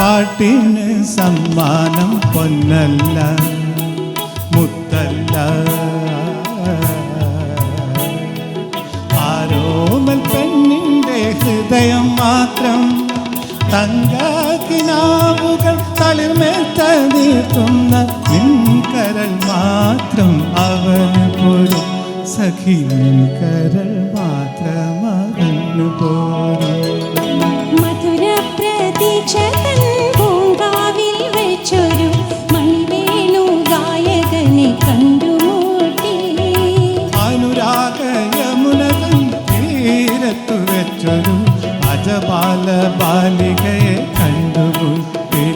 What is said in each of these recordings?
പാട്ടിന് സമ്മാനം പൊന്നല്ല മുത്തല്ല, ആരോമൽ പെണ്ണിൻ്റെ ഹൃദയം മാത്രം, തങ്കക്കിനാവുകൾ തളിർമേത്ത നീർത്തുന്ന നിൻകരൾ മാത്രം, അവന് പോലും സഖി നിൻകരൾ മാത്രം അവന് പോലും. മധുര പ്രതീക്ഷ തൻ പൂങ്കാവിൽ വെച്ചൊരു മണിവേണു ഗായകനെ കണ്ടുമുട്ടി, അനുരാഗ യമുനകൾ തീരത്തു വെച്ചൊരു അജബാല ബാലികയെ കണ്ടുമുട്ടി,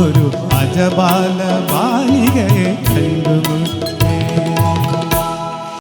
ഒരു അജബാല